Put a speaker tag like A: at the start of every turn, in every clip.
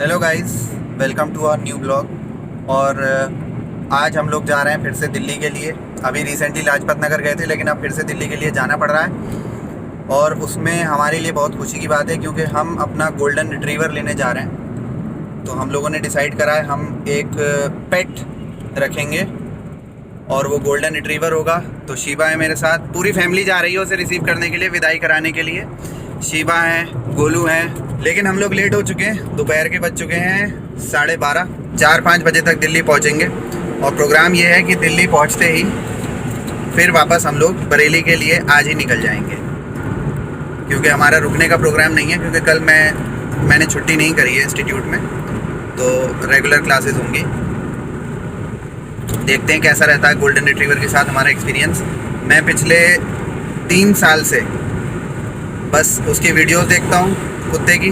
A: Hello guys, welcome to our new blog. और आज हम लोग जा रहे हैं फिर से दिल्ली के लिए। अभी रिसेंटली लाजपत नगर गए थे, लेकिन अब फिर से दिल्ली के लिए जाना पड़ रहा है। और उसमें हमारे लिए बहुत खुशी की बात है, क्योंकि हम अपना गोल्डन रिट्रीवर लेने जा रहे हैं। तो हम लोगों ने डिसाइड करा है हम एक पेट रखेंगे और वो गोल्डन रिट्रीवर होगा। तो शिवा है मेरे साथ, पूरी फैमिली जा रही है उसे रिसीव करने के लिए, विदाई कराने के लिए। शिवा है, गोलू है। लेकिन हम लोग लेट हो चुके हैं, दोपहर के बज चुके हैं 12:30। 4-5 बजे तक दिल्ली पहुंचेंगे। और प्रोग्राम ये है कि दिल्ली पहुंचते ही फिर वापस हम लोग बरेली के लिए आज ही निकल जाएंगे, क्योंकि हमारा रुकने का प्रोग्राम नहीं है। क्योंकि कल मैंने छुट्टी नहीं करी है इंस्टीट्यूट में, तो रेगुलर क्लासेस होंगी। देखते हैं कैसा रहता है गोल्डन रिट्रीवर के साथ हमारा एक्सपीरियंस। मैं पिछले 3 साल से बस उसकी वीडियोस देखता हूँ, कुत्ते की।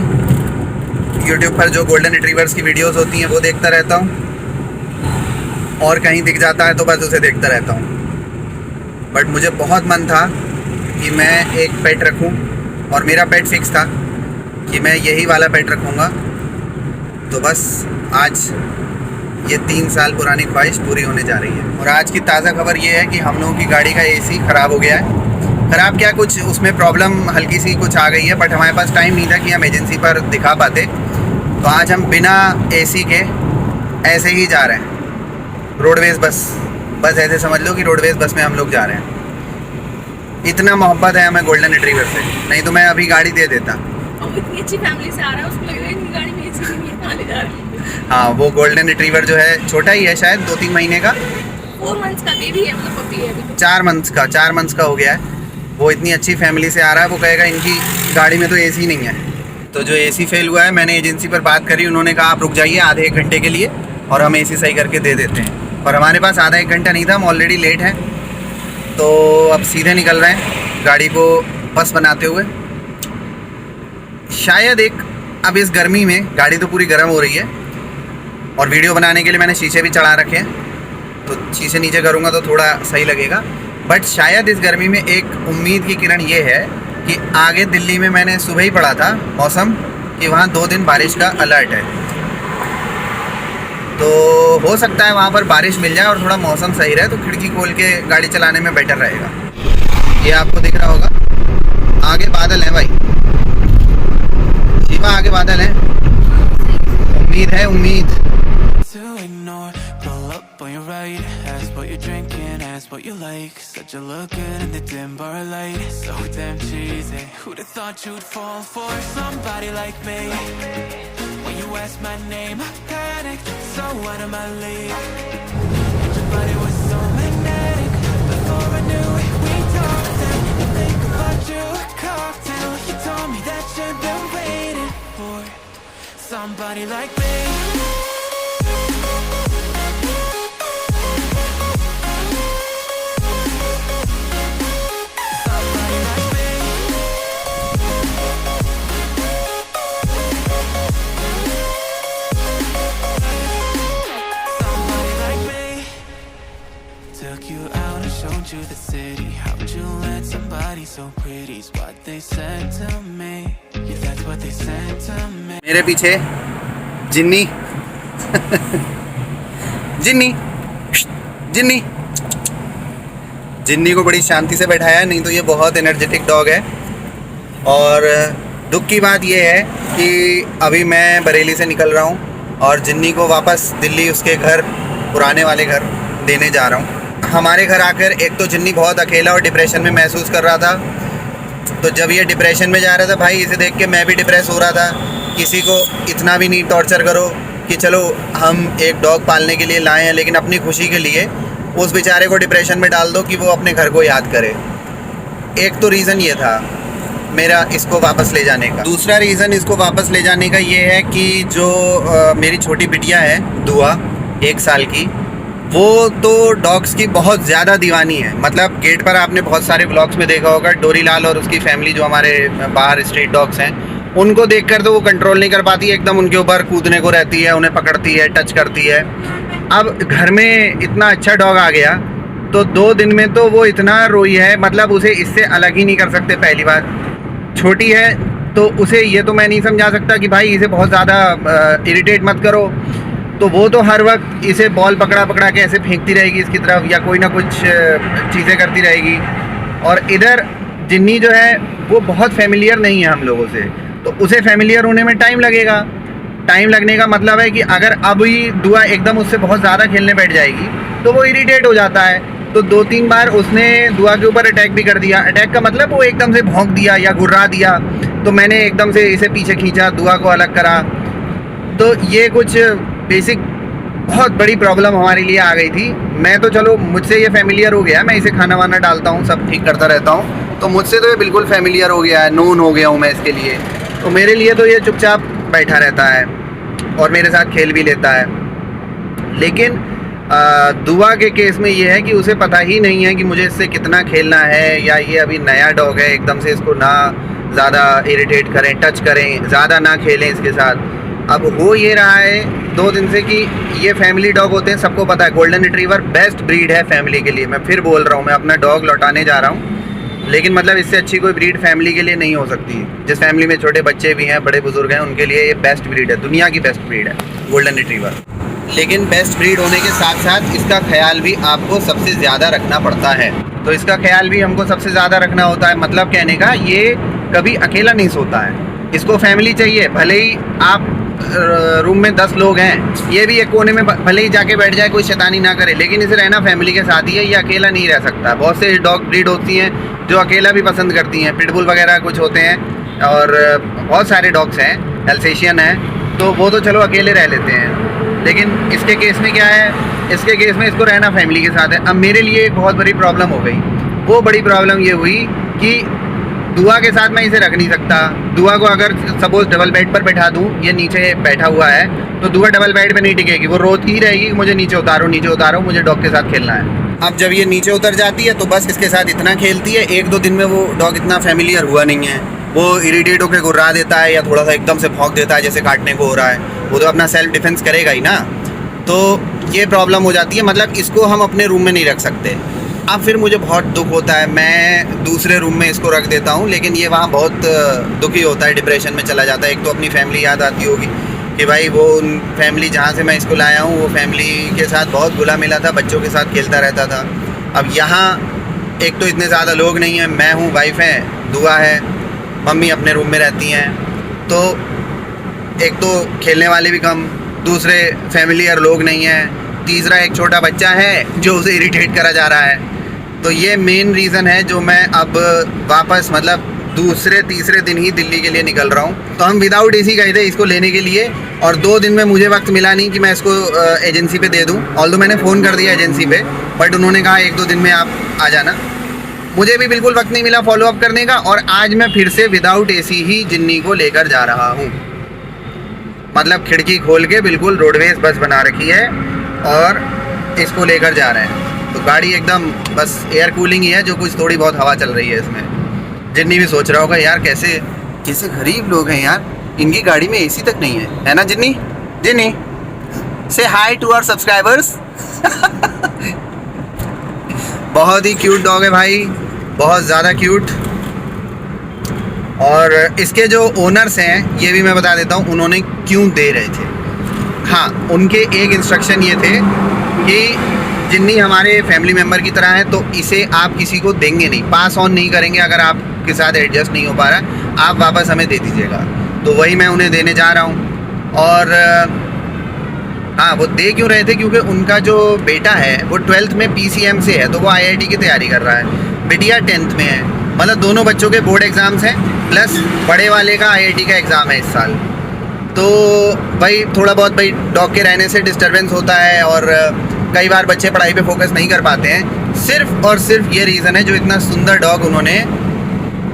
A: यूट्यूब पर जो गोल्डन रिट्रीवर्स की वीडियोस होती हैं वो देखता रहता हूँ, और कहीं दिख जाता है तो बस उसे देखता रहता हूँ। बट मुझे बहुत मन था कि मैं एक पेट रखूँ, और मेरा पेट फिक्स था कि मैं यही वाला पेट रखूँगा। तो बस आज ये 3 साल पुरानी ख्वाहिश पूरी होने जा रही है। और आज की ताज़ा खबर ये है कि हम लोगों की गाड़ी का एसी ख़राब हो गया है। ख़राब क्या, कुछ उसमें प्रॉब्लम हल्की सी कुछ आ गई है, बट हमारे पास टाइम नहीं था कि हम एजेंसी पर दिखा पाते। तो आज हम बिना एसी के ऐसे ही जा रहे हैं, रोडवेज़ बस ऐसे समझ लो कि रोडवेज़ बस में हम लोग जा रहे हैं। इतना मोहब्बत है हमें गोल्डन रिट्रीवर से, नहीं तो मैं अभी गाड़ी दे देता।
B: और इतनी अच्छी फैमिली से आ रहा है, उसको लग रहा है कि गाड़ी में एसी नहीं है, कहाँ ले जा रही है।
A: हाँ, वो गोल्डन रिट्रीवर जो है छोटा ही है, शायद 2-3 महीने का।
B: 4 मंथ्स का बेबी है, मतलब पपी है अभी तो।
A: 4 मंथ्स का हो गया है। वो इतनी अच्छी फैमिली से आ रहा है, वो कहेगा इनकी गाड़ी में तो एसी नहीं है। तो जो एसी फेल हुआ है, मैंने एजेंसी पर बात करी, उन्होंने कहा आप रुक जाइए आधे 1 घंटे के लिए और हम एसी सही करके दे देते हैं। और हमारे पास आधा 1 घंटा नहीं था, हम ऑलरेडी लेट हैं। तो अब सीधे निकल रहे हैं गाड़ी को बस बनाते हुए। शायद अब इस गर्मी में गाड़ी तो पूरी गर्म हो रही है, और वीडियो बनाने के लिए मैंने शीशे भी चढ़ा रखे हैं, तो शीशे नीचे करूँगा तो थोड़ा सही लगेगा। बट शायद इस गर्मी में एक उम्मीद की किरण ये है कि आगे दिल्ली में मैंने सुबह ही पढ़ा था मौसम कि वहाँ 2 दिन बारिश का अलर्ट है। तो हो सकता है वहाँ पर बारिश मिल जाए और थोड़ा मौसम सही रहे, तो खिड़की खोल के गाड़ी चलाने में बेटर रहेगा। ये आपको दिख रहा होगा, आगे बादल हैं भाई, शिवा आगे बादल हैं। उम्मीद है, उम्मीद।
C: To ignore, pull up on your right, ask what you're drinking, ask what you like. Said you look good in the dim bar light, so damn cheesy. Who'd have thought you'd fall for somebody like me? When you asked my name, I panicked, so out of my league. And your body was so magnetic, before I knew it, we talked and think about you, a cocktail. You told me that you've been waiting for somebody like me. Took you out and showed you the city. How'd you let somebody so pretty? Is what they said to me. Yeah, that's what they said to me.
A: मेरे पीछे जिन्नी जिन्नी जिन्नी जिन्नी को बड़ी शांति से बैठाया है, नहीं तो ये बहुत एनर्जेटिक डॉग है। और दुख की बात ये है कि अभी मैं बरेली से निकल रहा हूँ और जिन्नी को वापस दिल्ली उसके घर, पुराने वाले घर देने जा रहा हूँ। हमारे घर आकर एक तो जिन्नी बहुत अकेला और डिप्रेशन में महसूस कर रहा था। तो जब ये डिप्रेशन में जा रहा था भाई, इसे देख के मैं भी डिप्रेस हो रहा था। किसी को इतना भी नहीं टॉर्चर करो कि चलो हम एक डॉग पालने के लिए लाए हैं, लेकिन अपनी खुशी के लिए उस बेचारे को डिप्रेशन में डाल दो कि वो अपने घर को याद करे। एक तो रीज़न ये था मेरा इसको वापस ले जाने का। दूसरा रीज़न इसको वापस ले जाने का ये है कि जो मेरी छोटी बिटिया है दुआ, 1 साल की, वो तो डॉग्स की बहुत ज़्यादा दीवानी है। मतलब गेट पर आपने बहुत सारे व्लॉग्स में देखा होगा, डोरीलाल और उसकी फैमिली जो हमारे बाहर स्ट्रीट डॉग्स हैं, उनको देखकर तो वो कंट्रोल नहीं कर पाती है, एकदम उनके ऊपर कूदने को रहती है, उन्हें पकड़ती है, टच करती है। अब घर में इतना अच्छा डॉग आ गया तो 2 दिन में तो वो इतना रोई है, मतलब उसे इससे अलग ही नहीं कर सकते। पहली बात छोटी है, तो उसे ये तो मैं नहीं समझा सकता कि भाई इसे बहुत ज़्यादा इरिटेट मत करो, तो वो तो हर वक्त इसे बॉल पकड़ा पकड़ा के ऐसे फेंकती रहेगी इसकी तरफ, या कोई ना कुछ चीज़ें करती रहेगी। और इधर जिन्नी जो है वो बहुत फेमिलियर नहीं है हम लोगों से, तो उसे फेमिलियर होने में टाइम लगेगा। टाइम लगने का मतलब है कि अगर अभी दुआ एकदम उससे बहुत ज़्यादा खेलने बैठ जाएगी तो वो इरिटेट हो जाता है। तो 2-3 बार उसने दुआ के ऊपर अटैक भी कर दिया। अटैक का मतलब वो एकदम से भौंक दिया या गुर्रा दिया, तो मैंने एकदम से इसे पीछे खींचा, दुआ को अलग करा। तो ये कुछ बेसिक बहुत बड़ी प्रॉब्लम हमारे लिए आ गई थी। मैं तो चलो मुझसे ये फेमिलियर हो गया, मैं इसे खाना वाना डालता हूँ, सब ठीक करता रहता हूँ, तो मुझसे तो ये बिल्कुल फेमिलियर हो गया है, नोन हो गया हूँ मैं इसके लिए। तो मेरे लिए तो ये चुपचाप बैठा रहता है और मेरे साथ खेल भी लेता है। लेकिन दुआ के केस में ये है कि उसे पता ही नहीं है कि मुझे इससे कितना खेलना है, या ये अभी नया डॉग है, एकदम से इसको ना ज़्यादा इरिटेट करें, टच करें, ज़्यादा ना खेलें इसके साथ। अब हो ये रहा है 2 दिन से कि ये फैमिली डॉग होते हैं, सबको पता है गोल्डन रिट्रीवर बेस्ट ब्रीड है फैमिली के लिए। मैं फिर बोल रहा हूँ, मैं अपना डॉग लौटाने जा रहा हूँ, लेकिन मतलब इससे अच्छी कोई ब्रीड फैमिली के लिए नहीं हो सकती। जिस फैमिली में छोटे बच्चे भी हैं, बड़े बुजुर्ग हैं, उनके लिए ये बेस्ट ब्रीड है, दुनिया की बेस्ट ब्रीड है गोल्डन रिट्रीवर। लेकिन बेस्ट ब्रीड होने के साथ साथ इसका ख्याल भी आपको सबसे ज़्यादा रखना पड़ता है। तो इसका ख्याल भी हमको सबसे ज़्यादा रखना होता है। मतलब कहने का, ये कभी अकेला नहीं सोता है, इसको फैमिली चाहिए। भले ही आप रूम में 10 लोग हैं, ये भी एक कोने में भले ही जाके बैठ जाए, कोई शैतानी ना करे, लेकिन इसे रहना फैमिली के साथ ही है, ये अकेला नहीं रह सकता। बहुत से डॉग ब्रीड होती हैं जो अकेला भी पसंद करती हैं, पिटबुल वगैरह कुछ होते हैं, और बहुत सारे डॉग्स हैं, एल्सेशियन है, तो वो तो चलो अकेले रह लेते हैं। लेकिन इसके केस में क्या है, इसके केस में इसको रहना फैमिली के साथ है। अब मेरे लिए एक बहुत बड़ी प्रॉब्लम हो गई। वो बड़ी प्रॉब्लम ये हुई कि दुआ के साथ मैं इसे रख नहीं सकता। दुआ को अगर सपोज डबल बेड पर बैठा दूँ, ये नीचे बैठा हुआ है, तो दुआ डबल बेड पे नहीं टिकेगी, वो रोती ही रहेगी, मुझे नीचे उतारो, मुझे डॉग के साथ खेलना है। अब जब ये नीचे उतर जाती है तो बस इसके साथ इतना खेलती है। 1-2 दिन में वो डॉग इतना फेमिलियर हुआ नहीं है, वो इरिटेट होकर गुर्रा देता है या थोड़ा सा एकदम से भौंक देता है जैसे काटने को हो रहा है। वो तो अपना सेल्फ डिफेंस करेगा ही ना, तो ये प्रॉब्लम हो जाती है। मतलब इसको हम अपने रूम में नहीं रख सकते। अब फिर मुझे बहुत दुख होता है, मैं दूसरे रूम में इसको रख देता हूँ, लेकिन ये वहाँ बहुत दुखी होता है, डिप्रेशन में चला जाता है। एक तो अपनी फैमिली याद आती होगी कि भाई वो उन फैमिली जहाँ से मैं इसको लाया हूँ, वो फैमिली के साथ बहुत घुला मिला था, बच्चों के साथ खेलता रहता था। अब यहाँ एक तो इतने ज़्यादा लोग नहीं हैं, मैं हूँ, वाइफ है, दुआ है, मम्मी अपने रूम में रहती हैं, तो एक तो खेलने वाले भी कम, दूसरे फैमिलियर लोग नहीं हैं, तीसरा एक छोटा बच्चा है जो उसे इरिटेट करा जा रहा है। तो ये मेन रीज़न है जो मैं अब वापस मतलब दूसरे तीसरे दिन ही दिल्ली के लिए निकल रहा हूँ। तो हम विदाउट एसी गए थे इसको लेने के लिए, और 2 दिन में मुझे वक्त मिला नहीं कि मैं इसको एजेंसी पे दे दूँ। ऑल्दो मैंने फ़ोन कर दिया एजेंसी पे, बट उन्होंने कहा 1-2 दिन में आप आ जाना। मुझे भी बिल्कुल वक्त नहीं मिला फॉलो अप करने का, और आज मैं फिर से विदाउट एसी ही जिन्नी को लेकर जा रहा हूँ। मतलब खिड़की खोल के बिल्कुल रोडवेज बस बना रखी है और इसको लेकर जा रहे हैं। तो गाड़ी एकदम बस एयर कूलिंग ही है, जो कुछ थोड़ी बहुत हवा चल रही है इसमें। जिन्नी भी सोच रहा होगा यार कैसे गरीब लोग हैं यार, इनकी गाड़ी में एसी तक नहीं है ना जिन्नी? जिन्नी से हाई टू आवर सब्सक्राइबर्स। बहुत ही क्यूट डॉग है भाई, बहुत ज़्यादा क्यूट। और इसके जो ओनर्स हैं ये भी मैं बता देता हूँ उन्होंने क्यों दे रहे थे। हाँ, उनके एक इंस्ट्रक्शन ये थे कि जिन्नी हमारे फैमिली मेम्बर की तरह है, तो इसे आप किसी को देंगे नहीं, पास ऑन नहीं करेंगे। अगर आपके साथ एडजस्ट नहीं हो पा रहा, आप वापस हमें दे दीजिएगा। तो वही मैं उन्हें देने जा रहा हूँ। और हाँ, वो दे क्यों रहे थे, क्योंकि उनका जो बेटा है वो 12th में PCM से है, तो वो IIT की तैयारी कर रहा है। बिटिया 10th में है, मतलब दोनों बच्चों के बोर्ड एग्ज़ाम्स हैं, प्लस बड़े वाले का IIT का एग्ज़ाम है इस साल। तो भाई थोड़ा बहुत भाई डॉग के रहने से डिस्टर्बेंस होता है, और कई बार बच्चे पढ़ाई पे फोकस नहीं कर पाते हैं। सिर्फ और सिर्फ ये रीज़न है जो इतना सुंदर डॉग उन्होंने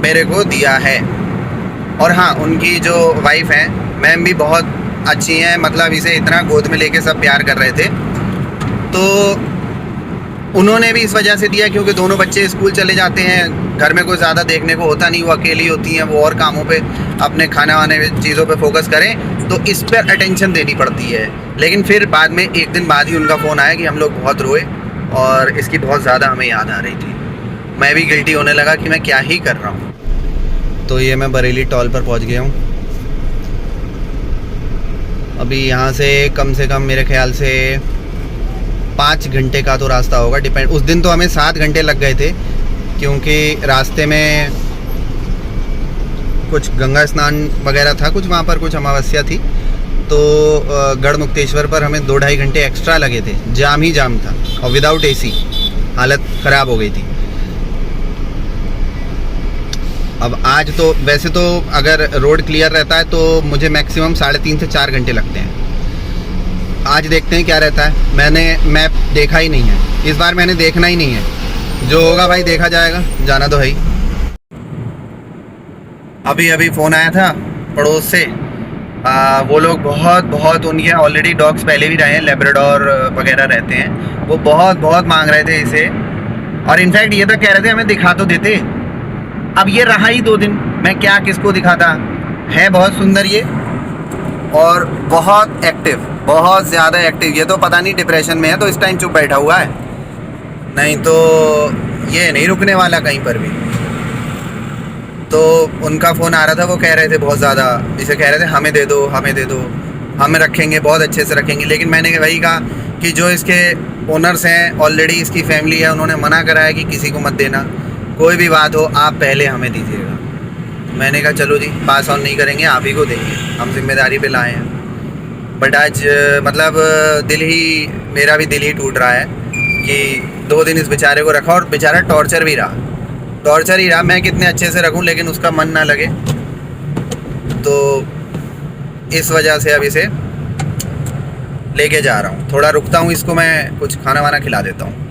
A: मेरे को दिया है। और हाँ, उनकी जो वाइफ हैं मैम भी बहुत अच्छी हैं, मतलब इसे इतना गोद में लेके सब प्यार कर रहे थे। तो उन्होंने भी इस वजह से दिया क्योंकि दोनों बच्चे स्कूल चले जाते हैं, घर में कोई ज़्यादा देखने को होता नहीं, वो अकेली होती हैं, वो और कामों पे अपने खाने वाने चीज़ों पे फोकस करें, तो इस पर अटेंशन देनी पड़ती है। लेकिन फिर बाद में 1 दिन बाद ही उनका फ़ोन आया कि हम लोग बहुत रोए और इसकी बहुत ज़्यादा हमें याद आ रही थी। मैं भी गिल्टी होने लगा कि मैं क्या ही कर रहा हूँ। तो ये मैं बरेली टॉल पर पहुंच गया हूँ। अभी यहाँ से कम मेरे ख्याल से 5 घंटे का तो रास्ता होगा, डिपेंड। उस दिन तो हमें 7 घंटे लग गए थे क्योंकि रास्ते में कुछ गंगा स्नान वगैरह था, कुछ वहाँ पर कुछ अमावस्या थी, तो गढ़मुक्तेश्वर पर हमें 2-2.5 घंटे एक्स्ट्रा लगे थे। जाम ही जाम था और विदाउट एसी, हालत ख़राब हो गई थी। अब आज तो वैसे तो अगर रोड क्लियर रहता है तो मुझे मैक्सिमम 3.5 से 4 घंटे लगते हैं। आज देखते हैं क्या रहता है। मैंने मैप देखा ही नहीं है, इस बार मैंने देखना ही नहीं है। जो होगा भाई देखा जाएगा, जाना तो है ही। अभी फ़ोन आया था पड़ोस से, वो लोग बहुत उनके ऑलरेडी डॉग्स पहले भी रहे हैं, लेब्राडोर वगैरह रहते हैं, वो बहुत मांग रहे थे इसे। और इनफैक्ट ये तो कह रहे थे हमें दिखा तो देते। अब ये रहा ही 2 दिन, मैं क्या किसको दिखाता। है बहुत सुंदर ये और बहुत एक्टिव, बहुत ज़्यादा एक्टिव। ये तो पता नहीं डिप्रेशन में है तो इस टाइम चुप बैठा हुआ है, नहीं तो ये नहीं रुकने वाला कहीं पर भी। तो उनका फ़ोन आ रहा था, वो कह रहे थे बहुत ज़्यादा, इसे कह रहे थे हमें दे दो, हम रखेंगे, बहुत अच्छे से रखेंगे। लेकिन मैंने वही कहा कि जो इसके ओनर्स हैं, ऑलरेडी इसकी फैमिली है, उन्होंने मना करा है कि किसी को मत देना, कोई भी बात हो आप पहले हमें दीजिएगा। मैंने कहा चलो जी, पास ऑन नहीं करेंगे, आप ही को देंगे, हम जिम्मेदारी पे लाए हैं। बट आज मतलब मेरा भी दिल ही टूट रहा है कि 2 दिन इस बेचारे को रखा और बेचारा टॉर्चर ही रहा। मैं कितने अच्छे से रखूं लेकिन उसका मन ना लगे, तो इस वजह से अब इसे लेके जा रहा हूँ। थोड़ा रुकता हूँ, इसको मैं कुछ खाना वाना खिला देता हूँ।